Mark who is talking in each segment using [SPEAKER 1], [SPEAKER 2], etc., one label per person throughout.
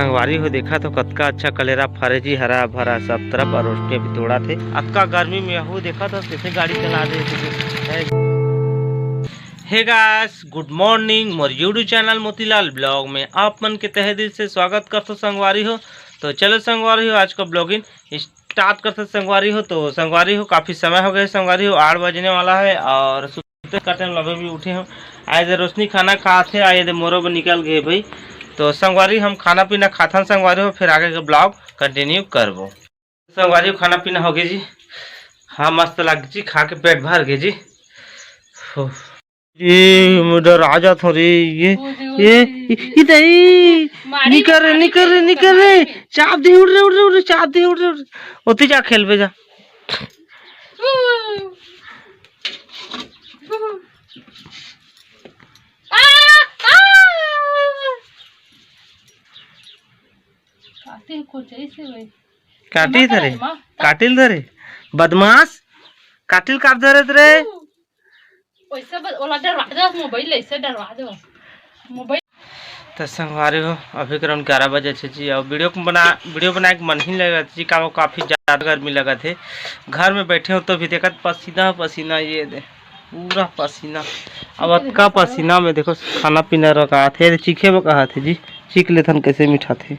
[SPEAKER 1] संगवारी हो देखा तो कतका अच्छा कलेरा फरेजी हरा भरा सब तरफ और रोशनी भी तोड़ा थे। अतका गर्मी में हो देखा तो कैसे गाड़ी चला रहे थे। Hey guys, good morning. मोर यूट्यूब चैनल मोतीलाल ब्लॉग में आप मन के तहे दिल से स्वागत करते संगवारी हो। तो चलो संगवारी हो, आज का ब्लॉगिंग स्टार्ट करते संगवारी हो। तो संगवारी हो काफ़ी समय हो गए, संगवारी हो 8 बजने वाला है और सुबह का टाइम लगे भी उठे हम। आए रोशनी खाना खाते आए मोरो में निकल गए भाई। तो संगवारी हम खाना पीना खाता संगवारी हो, फिर आगे का ब्लॉग कंटिन्यू करबो। संगवारी हो खाना पीना हो गए जी। हाँ मस्त लग जी, खा के पेट भर गए जी। ये मुझे राजा थोड़ी ये निकर रे चाप दे उड़ रे चाप दे उड़ रे ओती जा खेलबे जा। काटिल धरे बदमाश काटिल काट धरे रे। तो संगवारी हो अभी करीब 11 बजे जी और वीडियो बनाए के मन ही लगा जी। काफ़ी ज़्यादा गर्मी लगा थे। घर में बैठे हो तो भी देखा पसीना पसीना, ये दे पूरा पसीना। अब अतका पसीना में देखो खाना पीना रखा थे, चीखे वो कहा थे जी। चीख लेथन कैसे मीठा थे।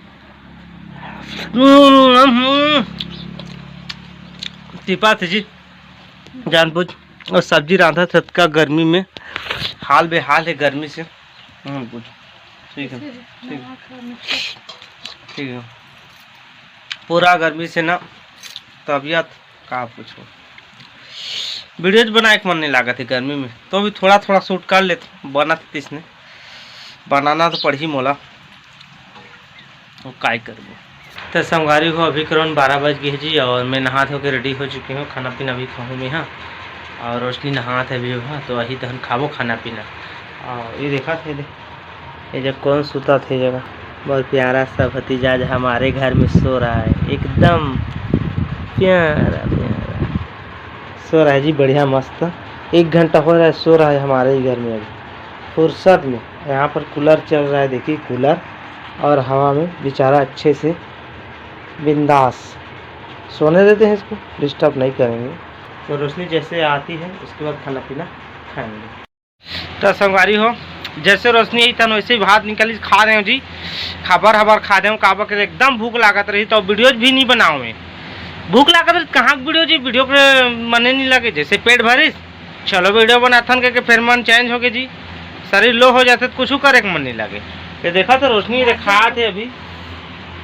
[SPEAKER 1] टिपा थे जी जानबूझ और सब्जी रांधा था का गर्मी में हाल बेहाल है गर्मी से। ठीक है ठीक है पूरा गर्मी से ना तबीयत का पूछो। वीडियोज बनाए के मन नहीं लगा थी गर्मी में, तो भी थोड़ा थोड़ा शूट कर लेते बना थे इसने। बनाना तो पड़ ही मोला, वो काय करबो। तो संगवारी हो अभी करीब 12 बज गए जी और मैं नहा धो के रेडी हो चुकी हूँ। खाना पीना भी खाऊँ मैं हाँ, और रोशनी नहा थे भी हाँ। तो वही तहन खाबो खाना पीना। और ये देखा थे ये जब कौन सूता थे जगह बहुत प्यारा सा भतीजा हमारे घर में सो रहा है, एकदम प्यारा प्यारा सो रहा है जी, बढ़िया मस्त। 1 घंटा हो रहा है सो रहा है हमारे ही घर में अभी फुर्सत में। यहाँ पर कूलर चल रहा है, देखिए कूलर, और हवा में बेचारा अच्छे से बिंदास सोने देते हैं, इसको डिस्टर्ब नहीं करेंगे। तो रोशनी जैसे आती है उसके बाद खाना पीना खाएंगे। तो संगवारी हो जैसे रोशनी आई तन वैसे ही भात निकली खा रहे हो जी। खबर हबर खा रहे हो काबा के एकदम भूख लागत रही तो वीडियोज भी नहीं बनाओ मैं। भूख लागत रही कहाँ वीडियो जी, वीडियो पे मने नहीं लगे। जैसे पेट भरिस चलो वीडियो बनाथन करके फिर मन चेंज हो गए जी। शरीर लो हो जाते तो कुछ करे के मन नहीं लगे। ये देखा तो रोशनी खा थे अभी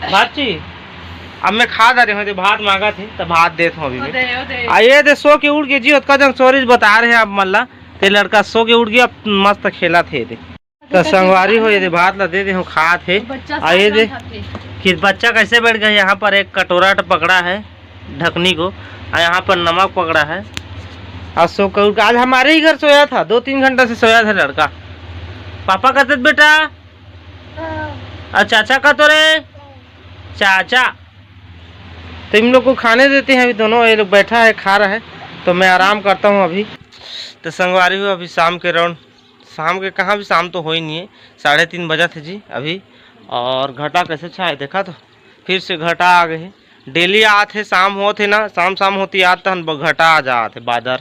[SPEAKER 1] भात जी। अब मैं खा दे रहे भात मांगा थे तो भात देता हूँ अभी। आइए दे सो के उड़ गए जी। उसका जब स्टोरीज बता रहे हैं आप मल्ला ते लड़का सो के उड़ गया, मस्त खेला थे दे। तो संगवारी हो ये दे भात ला दे हूँ खा थे। आइए दे कि बच्चा कैसे बैठ गया। यहाँ पर एक कटोरा पकड़ा है ढकनी को और यहाँ पर नमक पकड़ा है और सो के उड़। आज हमारे ही घर सोया था, 2-3 घंटा से सोया था लड़का। पापा कहते बेटा और चाचा का तो रे चाचा। तो इन लोग को खाने देते हैं अभी, दोनों ये लोग बैठा है खा रहा है तो मैं आराम करता हूँ अभी। तो संगवारी हो अभी शाम के राउंड, शाम के कहाँ भी शाम तो हो ही नहीं है, 3:30 बजा थे जी अभी। और घटा कैसे छाए देखा तो फिर से घटा आ गए हैं। डेली आते शाम होते ना, शाम होती आते घटा आ जाते बादल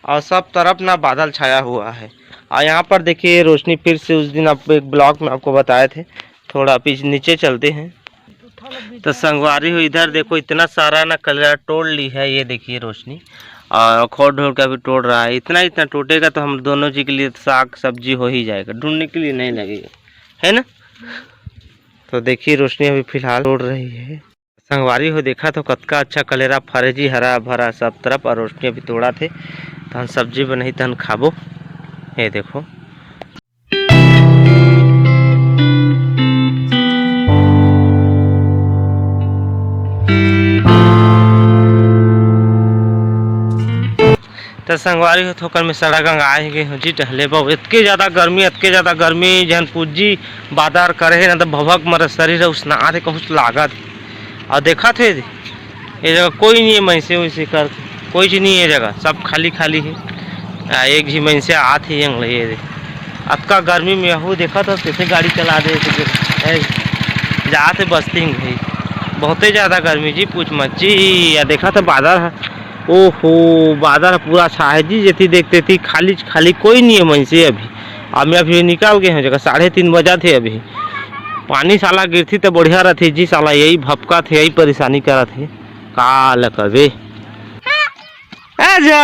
[SPEAKER 1] और सब तरफ ना बादल छाया हुआ है। और यहाँ पर देखिए रोशनी फिर से उस दिन आप एक ब्लॉग में आपको बताए थे। थोड़ा पीछे नीचे चलते हैं तो संगवारी हो इधर देखो इतना सारा ना कलर तोड़ ली है। ये देखिए रोशनी और खोद ढोड़ का भी तोड़ रहा है। इतना टूटेगा तो हम दोनों जी के लिए साग सब्जी हो ही जाएगा, ढूंढने के लिए नहीं लगेगा, है ना। तो देखिए रोशनी अभी फिलहाल तोड़ रही है। संगवारी हो देखा तो कतका अच्छा कलेरा फरेजी हरा भरा सब तरफ और रोशनी अभी तोड़ा थे तो हम सब्जी बनाई तहन खाबो। ये देखो तो संगवारी हो थोकर में सड़क आए गए हो जी टहले बहु। इतके ज़्यादा गर्मी जहन पूजी बादर करे ना तो भभक मर शरीर उसना आते कुछ लागत। और देखा थे ये जगह कोई नहीं है, मैसे वैसे कर कोई चीज़ नहीं है, जगह सब खाली खाली है। एक जी मैसे आते ये अतका गर्मी में हो देखा तो कैसे गाड़ी चला दे। जाते बस्ती में भाई बहुत ही ज़्यादा गर्मी जी, पूछ मत जी। या देखा तो बादल है, ओहो बादल पूरा छा है जी। जैसी देखते थी खाली खाली कोई नहीं है वहीं से। अभी अभी निकाल गए हैं जगह 3:30 बजा थे। अभी पानी साला गिरती तो बढ़िया रहती जी, साला यही भपका थे, यही परेशानी करा थे। काल कबे आजा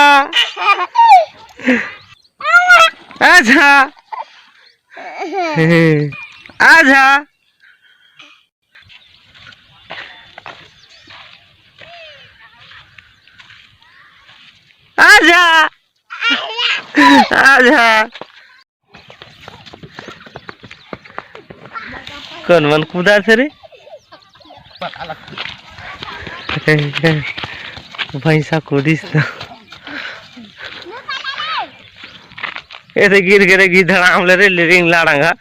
[SPEAKER 1] आजा आजा आजा आजा। कौन मन कूदा थे रे? भैंसा कूदिस ऐसे गिर गिरे गिधड़ाम ले रे रिंग लाड़ांगा।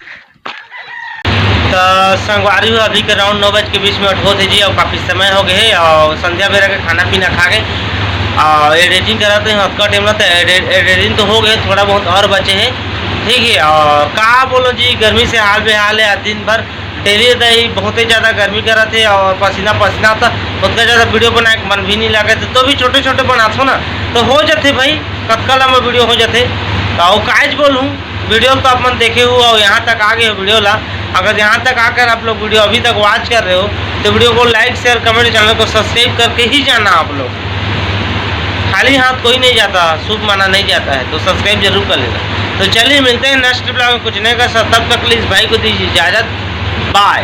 [SPEAKER 1] तो संगवारी हुआ अभी के राउंड 9:20 हो थे जी। और काफ़ी समय हो गए है और संध्या बेरा के खाना पीना खा गए और एडिटिंग कराते हैं। हल्का टाइम लगता है, एडिटिंग तो हो गए, थोड़ा बहुत और बचे हैं। ठीक है, और कहा बोलो जी गर्मी से हाल बेहाल है। दिन भर डेली दही बहुत ही ज़्यादा गर्मी करा थे और पसीना पसीना था। उतना ज़्यादा वीडियो बनाए मन भी नहीं लगे थे, तो भी छोटे छोटे बनाते ना तो हो जाते भाई, कतका लंबा वीडियो हो जाते। तो काज बोलूँ वीडियो तो आप मन देखे हो और यहाँ तक आ गए हो वीडियो ला। अगर यहाँ तक आकर आप लोग वीडियो अभी तक वॉच कर रहे हो तो वीडियो को लाइक शेयर कमेंट, चैनल को सब्सक्राइब करके ही जाना। आप लोग खाली हाथ कोई नहीं जाता, शुभ माना नहीं जाता है, तो सब्सक्राइब जरूर कर लेना। तो चलिए मिलते हैं नेक्स्ट ब्लॉग में कुछ नया का। तब तक प्लीज़ भाई को दीजिए इजाज़त, बाय।